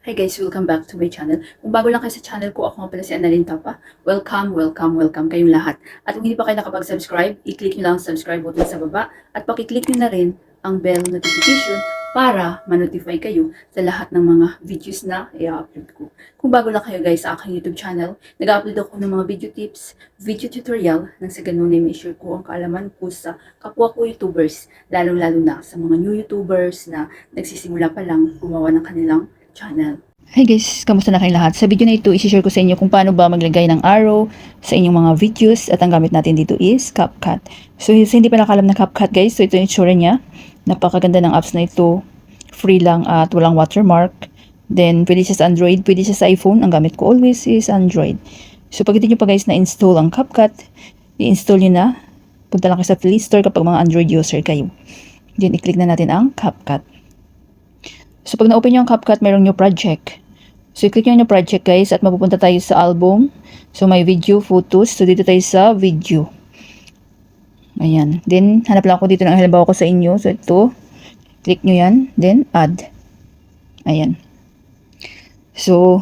Hi guys, welcome back to my channel. Kung bago lang kayo sa channel ko, ako nga pala si Annalyn Tapa. Welcome, welcome, welcome kayong lahat. At kung hindi pa kayo nakapag-subscribe, i-click nyo lang ang subscribe button sa baba at pakiclick nyo na rin ang bell notification para ma-notify kayo sa lahat ng mga videos na i-upload ko. Kung bago lang kayo guys sa aking YouTube channel, nag-upload ako ng mga video tips, video tutorial nang sa ganun ay may share ko ang kaalaman ko sa kapwa ko YouTubers, lalong-lalo na sa mga new YouTubers na nagsisimula pa lang gumawa ng kanilang channel. Hi guys, kamusta na kayong lahat? Sa video na ito, isi-share ko sa inyo kung paano ba maglagay ng arrow sa inyong mga videos at ang gamit natin dito is CapCut. So, sa hindi pa nakalam na CapCut guys, so ito yung itsura niya. Napakaganda ng apps na ito. Free lang at walang watermark. Then, pwede siya sa Android, pwede siya sa iPhone. Ang gamit ko always is Android. So, pag hindi nyo pa guys na-install ang CapCut, i-install nyo na. Punta lang kayo sa Play Store kapag mga Android user kayo. Then, i-click na natin ang CapCut. So, pag na-open nyo ang CapCut, mayroong new project. So, i-click nyo yung project guys at mapupunta tayo sa album. So, may video, photos. So, dito tayo sa video. Ayan. Then, hanap lang ako dito ng halimbawa ko sa inyo. So, ito. Click nyo yan. Then, add. Ayan. So,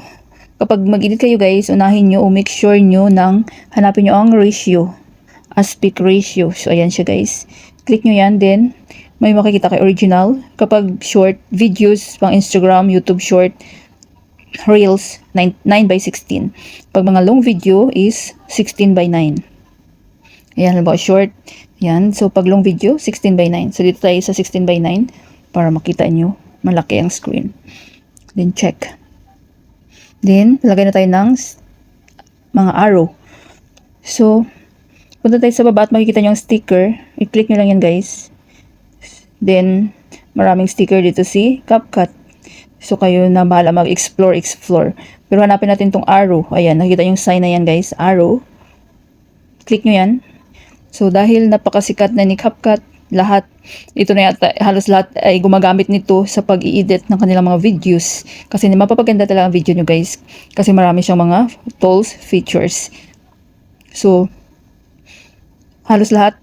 kapag mag-edit kayo guys, unahin nyo o make sure nyo nang hanapin nyo ang ratio. Aspect ratio. So, ayan siya guys. Click nyo yan. Then, may makikita kay original. Kapag short videos, pang Instagram, YouTube short, Reels, 9:16. Pag mga long video is 16:9. Ayan, halimbawa short. Yan. So, pag long video, 16:9. So, dito tayo sa 16:9 para makita nyo malaki ang screen. Then, check. Then, lagay na tayo ng mga arrow. So, punta tayo sa baba at makikita nyo ang sticker. I-click nyo lang yan, guys. Then, maraming sticker dito si CapCut. So, kayo na bahala mag-explore. Pero hanapin natin tong arrow. Ayan, nakita yung sign na yan guys. Arrow. Click nyo yan. So, dahil napakasikat na ni CapCut, lahat, ito na yata, halos lahat ay gumagamit nito sa pag-i-edit ng kanilang mga videos. Kasi mapapaganda talaga ang video nyo guys. Kasi marami siyang mga tools, features. So, halos lahat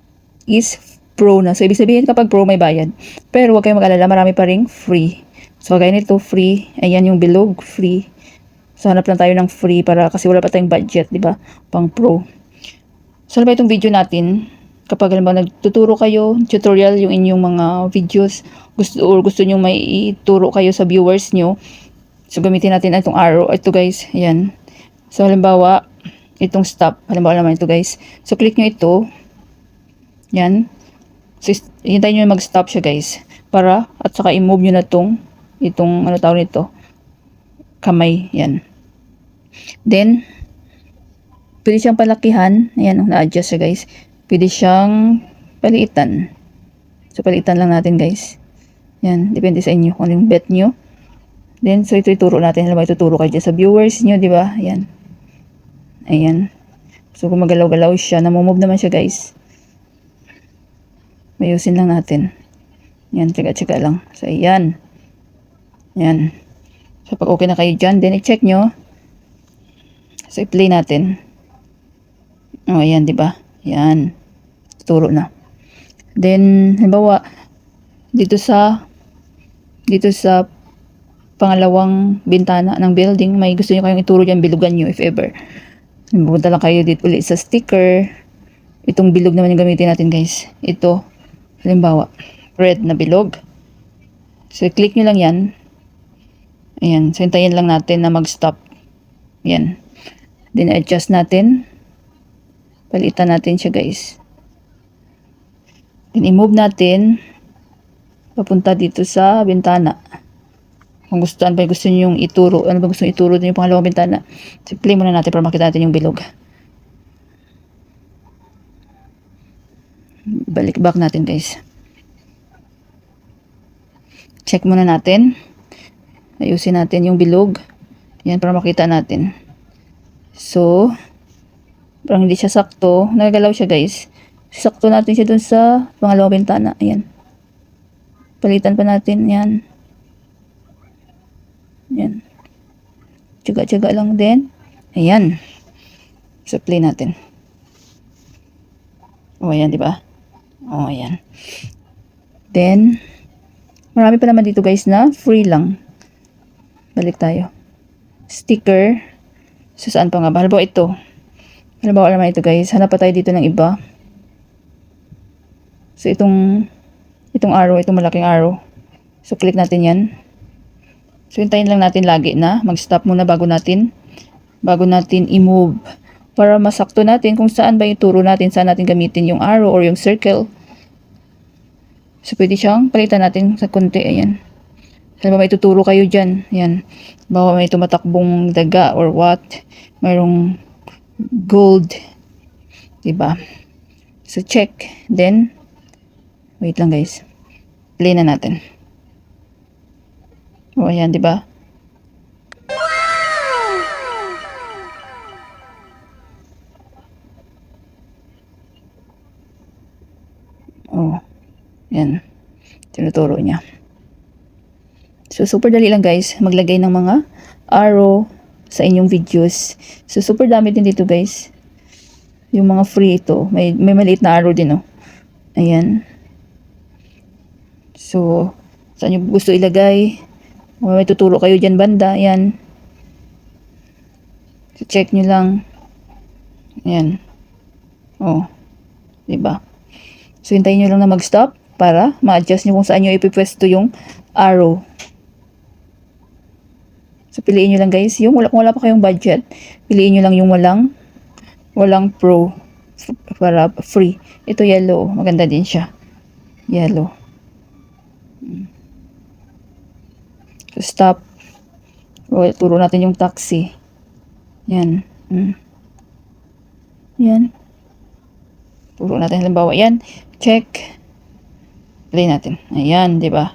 is pro na. So, ibig sabihin kapag pro may bayad. Pero huwag kayong mag-alala, marami pa ring free. So, kagaya nito, free. Ayan yung bilog, free. So, hanap lang tayo ng free para kasi wala pa tayong budget, di ba? Pang pro. So, ano ba itong video natin? Kapag halimbawa nagtuturo kayo, tutorial yung inyong mga videos, gusto nyo may ituro kayo sa viewers nyo. So, gamitin natin itong arrow. Ito guys, ayan. So, halimbawa, itong stop. Halimbawa naman ito guys. So, click nyo ito. Yan. So, hintayin nyo mag-stop siya guys. Para, at saka i-move nyo na itong ano tawag nito, kamay, yan. Then, pwede siyang palakihan, ayan, na-adjust siya guys. Pwede siyang paliitan. So, paliitan lang natin guys. Yan, depende sa inyo kung anong bet nyo. Then, so ito ituro natin. Halimbawa, ituturo kayo dyan sa viewers nyo, di ba? Ayan. Ayan. So, kung magalaw-galaw siya, namumove naman siya guys. Mayusin lang natin. Yan, tsaga-tsaga lang. So, ayan. Yan. So, pag okay na kayo dyan, then i-check nyo. So, i-play natin. O, ayan, diba? Yan. Turo na. Then, halimbawa, dito sa pangalawang bintana ng building, may gusto nyo kayong ituro dyan, bilugan nyo if ever. Pupunta lang kayo dito ulit sa sticker. Itong bilog naman yung gamitin natin, guys. Ito, halimbawa, red na bilog. So, i-click nyo lang yan. Ayan, so hintayin lang natin na mag-stop. Ayan. Then, adjust natin. Palitan natin siya, guys. Then, i-move natin. Papunta dito sa bintana. Kung gusto nyo yung ituro. Ano ba gusto nyo ituro din yung pangalawang bintana? So, play muna natin para makita natin yung bilog. Balik back natin, guys. Check muna natin. Ayusin natin yung bilog. Yan, para makita natin. So, parang hindi siya sakto. Nagagalaw siya, guys. Sakto natin siya dun sa pangalawang bintana. Ayan. Palitan pa natin. Yan. Yan. Tsaga-tsaga lang din. Ayan. So, play natin. O, ayan, diba? O, ayan. Then, marami pa naman dito, guys, na free lang. Balik tayo. Sticker. So, saan pa nga ba? Halimbawa ito. Halimbawa naman ito guys. Hanap pa tayo dito ng iba. So, itong arrow, itong malaking arrow. So, click natin yan. So, hintayin lang natin lagi na. Mag-stop muna bago natin i-move. Para masakto natin kung saan ba yung turo natin, saan natin gamitin yung arrow or yung circle. So, pwede siyang palitan natin sa konti. Ayan. Sabi ba may tuturo kayo dyan. Ayan. Baka may tumatakbong daga or what. Mayroong gold. Diba? So, check. Then, wait lang guys. Play na natin. O, ayan, diba? Oh, yan. Tinuturo niya. So, super dali lang guys. Maglagay ng mga arrow sa inyong videos. So, super dami din dito guys. Yung mga free ito. May maliit na arrow din, oh. Ayan. So, saan nyo gusto ilagay? May tuturo kayo dyan banda. Ayan. So, check nyo lang. Ayan. Oh. Diba? So, hintayin nyo lang na mag-stop para ma-adjust nyo kung saan nyo ipipwesto yung arrow. So, piliin nyo lang guys. Yung kung wala pa kayong budget, piliin nyo lang yung walang pro para free. Ito yellow. Maganda din siya. Yellow. So, stop. O, turo natin yung taxi. Yan. Yan. Turo natin halimbawa. Yan. Check. Play natin. Ayan, di ba?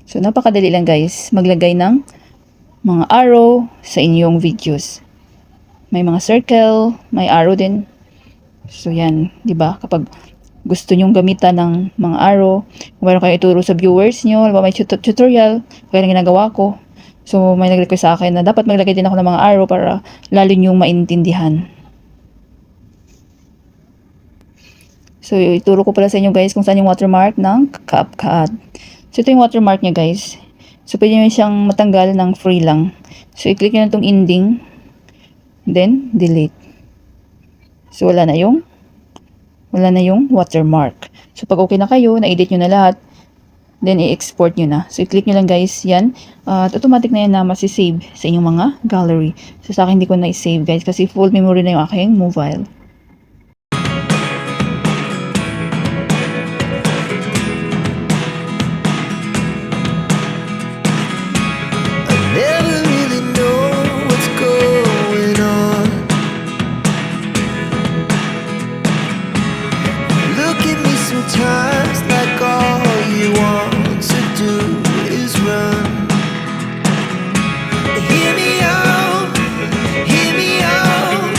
So, napakadali lang guys. Maglagay ng mga arrow sa inyong videos. May mga circle, may arrow din. So, yan. Di ba? Kapag gusto nyong gamitan ng mga arrow, kung meron kayo ituro sa viewers nyo, may tutorial, kaya lang ginagawa ko. So, may nag-request sa akin na dapat maglagay din ako ng mga arrow para lalo nyong maintindihan. So, ituro ko pala sa inyo guys kung saan yung watermark ng CapCut. So, ito yung watermark niya guys. So, pwede nyo siyang matanggal ng free lang. So, i-click nyo na itong ending. Then, delete. So, wala na yung watermark. So, pag okay na kayo, na-edit nyo na lahat, then, i-export nyo na. So, i-click nyo lang guys, yan. At automatic na yan na masisave sa inyong mga gallery. So, sa akin, hindi ko na-save guys kasi full memory na yung aking mobile. Sometimes like all you want to do is run. Hear me out, hear me out.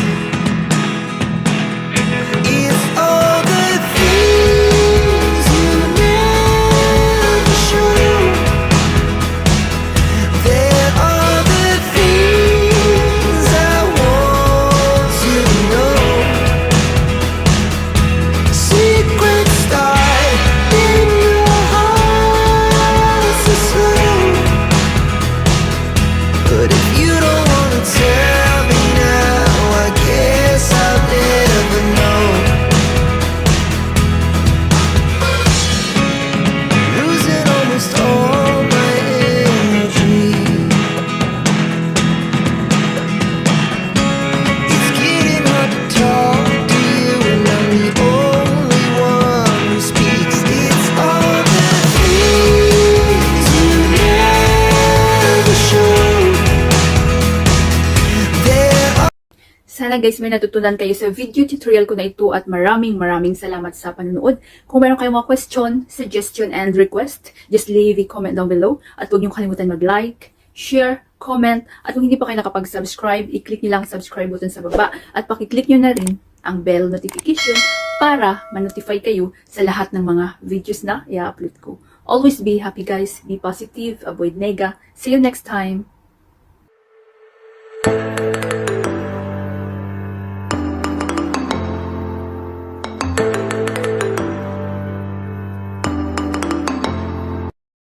It's all the things you never show. There are the things I want to know. Secrets but if you don't wanna tell me now, I guess I'll never know. Losing almost all my energy. It's getting hard to talk to you, and I'm the only one who speaks. It's all the things you never show. Sana guys may natutunan kayo sa video tutorial ko na ito at maraming salamat sa panonood. Kung meron kayong mga question, suggestion, and request, just leave a comment down below. At huwag niyong kalimutan mag-like, share, comment, at kung hindi pa kayo nakapag-subscribe, i-click niyo lang ang subscribe button sa baba at pakiclick niyo na rin ang bell notification para ma-notify kayo sa lahat ng mga videos na i-upload ko. Always be happy guys, be positive, avoid nega. See you next time.